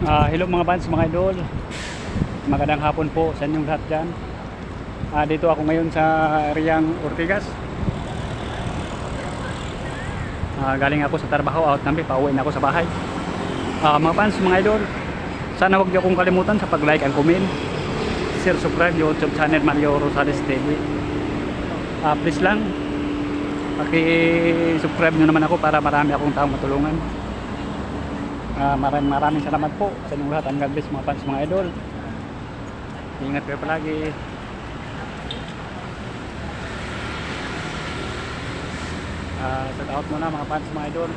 Hello mga fans, mga idol. Magandang hapon po sa inyong lahat dyan. Dito ako ngayon sa Riang Ortigas. Galing ako sa trabaho, out namin, pauwi na ako sa bahay. Mga fans, mga idol, sana huwag niyo akong kalimutan sa pag-like and comment, share, subscribe YouTube channel Mario Rosales TV. Please lang, paki-subscribe nyo naman ako para marami akong taong matulungan. Maraming salamat po sa inyong lahat. God bless mga fans, mga idol. Ingat kayo palagi. Shout out muna mga fans, mga idol.